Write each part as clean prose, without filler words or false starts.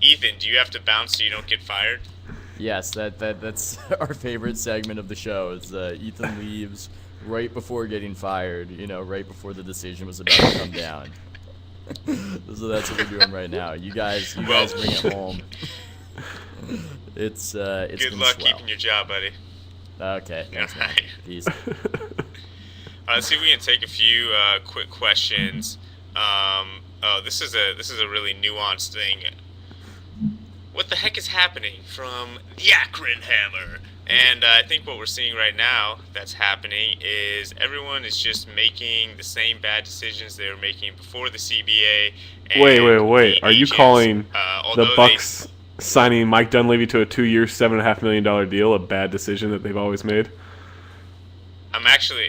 Ethan, do you have to bounce so you don't get fired? Yes, that's our favorite segment of the show. Is Ethan leaves right before getting fired. Right before the decision was about to come down. So that's what we're doing right now. You guys bring it home. It's good been luck swell. keeping your job, buddy. Okay, thanks, man. Alright. Peace. Let's see if we can take a few quick questions. This is a really nuanced thing. What the heck is happening from the Akron Hammer? And I think what we're seeing right now that's happening is everyone is just making the same bad decisions they were making before the CBA. And Wait. Are you calling the Bucks signing Mike Dunleavy to a 2-year, $7.5 million deal a bad decision that they've always made? I'm actually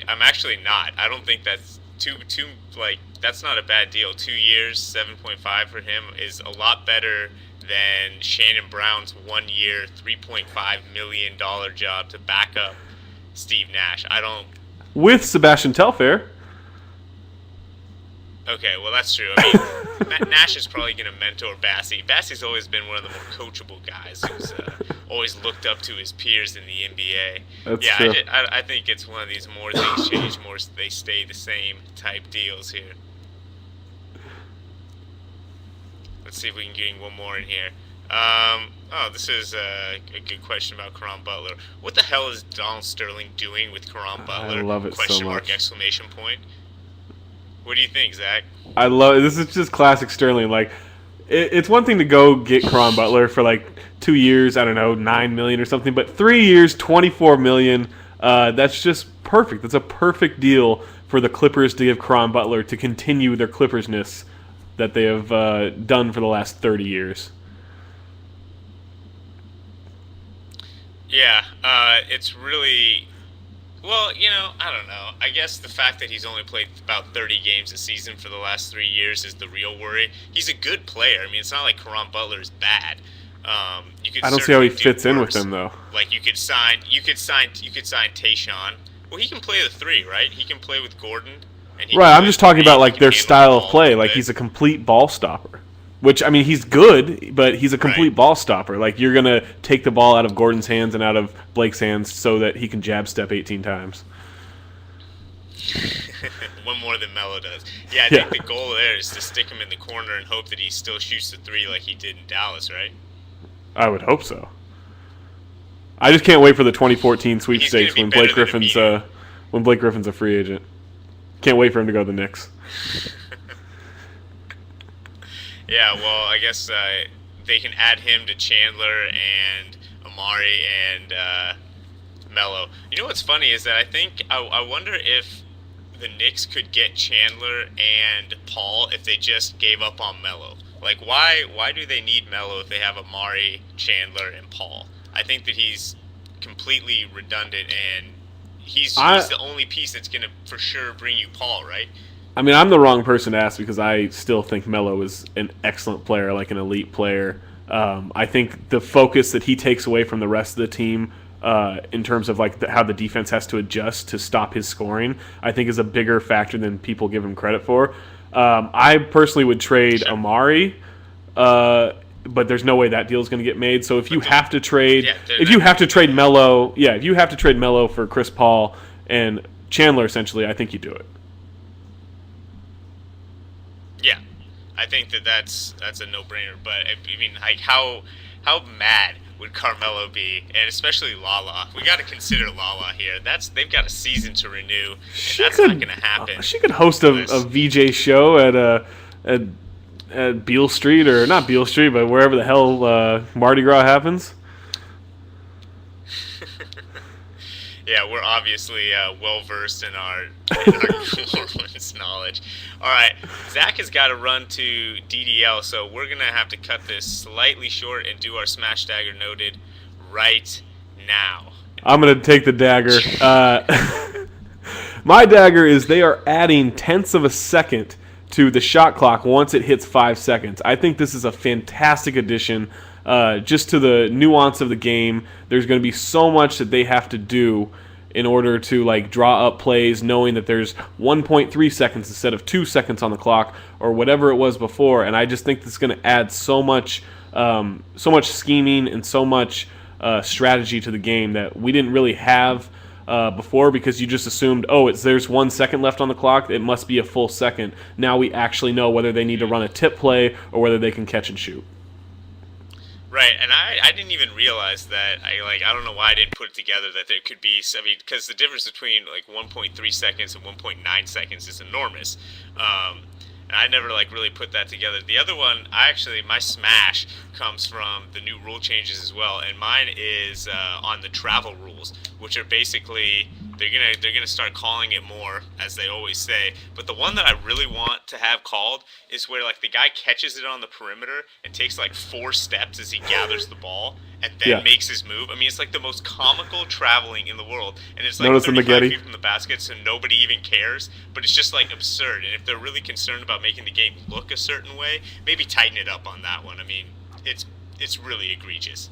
not. I don't think that's that's not a bad deal. 2 years, 7.5 for him is a lot better than Shannon Brown's 1 year, $3.5 million job to back up Steve Nash. With Sebastian Telfair. Okay, well, that's true. I mean, Nash is probably going to mentor Bassie. Bassie's always been one of the more coachable guys who's always looked up to his peers in the NBA. That's true. I think it's one of these more things change, more they stay the same type deals here. Let's see if we can get one more in here. This is a good question about Caron Butler. What the hell is Donald Sterling doing with Caron Butler? I love it Question so mark, much. exclamation point. What do you think, Zach? I love it. This is just classic Sterling. Like, it's one thing to go get Caron Butler for like 2 years, I don't know, $9 million or something, but 3 years, $24 million. That's just perfect. That's a perfect deal for the Clippers to give Caron Butler to continue their Clippersness that they have done for the last 30 years. Yeah, it's really... Well, I don't know. I guess the fact that he's only played about 30 games a season for the last 3 years is the real worry. He's a good player. I mean, it's not like Caron Butler is bad. I don't see how he fits in with them, though. Like you could sign Tayshaun. Well, he can play the three, right? He can play with Gordon. Right, I'm just talking about like their style of play. Like he's a complete ball stopper. Which, I mean, he's good, but he's a complete ball stopper. Like, you're going to take the ball out of Gordon's hands and out of Blake's hands so that he can jab step 18 times. One more than Melo does. Yeah, I think the goal there is to stick him in the corner and hope that he still shoots the three like he did in Dallas, right? I would hope so. I just can't wait for the 2014 sweepstakes when Blake Griffin's a free agent. Can't wait for him to go to the Knicks. Yeah, well, I guess they can add him to Chandler and Amari and Melo. You know what's funny is that I wonder if the Knicks could get Chandler and Paul if they just gave up on Melo. Like, why do they need Melo if they have Amari, Chandler, and Paul? I think that he's completely redundant, and he's the only piece that's going to for sure bring you Paul, right? I mean, I'm the wrong person to ask because I still think Melo is an excellent player, like an elite player. I think the focus that he takes away from the rest of the team in terms of like how the defense has to adjust to stop his scoring, I think is a bigger factor than people give him credit for. I personally would trade Amari, but there's no way that deal is going to get made. So if you have to trade, Melo, if you have to trade Melo for Chris Paul and Chandler, essentially, I think you do it. Yeah, I think that's a no-brainer. But I mean, like, how mad would Carmelo be, and especially Lala? We got to consider Lala here. They've got a season to renew, and that's not going to happen. She could host a VJ show at Beale Street, or not Beale Street, but wherever the hell Mardi Gras happens. Yeah, we're obviously well-versed in our New Orleans knowledge. All right, Zach has got to run to DDL, so we're going to have to cut this slightly short and do our Smash Dagger Noted right now. I'm going to take the dagger. My dagger is they are adding tenths of a second to the shot clock once it hits 5 seconds. I think this is a fantastic addition just to the nuance of the game. There's going to be so much that they have to do in order to like draw up plays, knowing that there's 1.3 seconds instead of 2 seconds on the clock or whatever it was before. And I just think this is going to add so much so much scheming and so much strategy to the game that we didn't really have before, because you just assumed, oh, there's 1 second left on the clock, it must be a full second. Now we actually know whether they need to run a tip play or whether they can catch and shoot. Right, and I didn't even realize that. I don't know why I didn't put it together that there could be. I mean, because the difference between like 1.3 seconds and 1.9 seconds is enormous. And I never like really put that together. The other one, my smash comes from the new rule changes as well, and mine is on the travel rules, which are basically they're gonna start calling it more, as they always say. But the one that I really want to have called is where like the guy catches it on the perimeter and takes like 4 steps as he gathers the ball and then Yeah. makes his move. I mean, it's like the most comical traveling in the world, and it's like Notice the 35 Maggette. feet from the basket, so nobody even cares. But it's just like absurd. And if they're really concerned about making the game look a certain way, maybe tighten it up on that one. I mean, it's really egregious.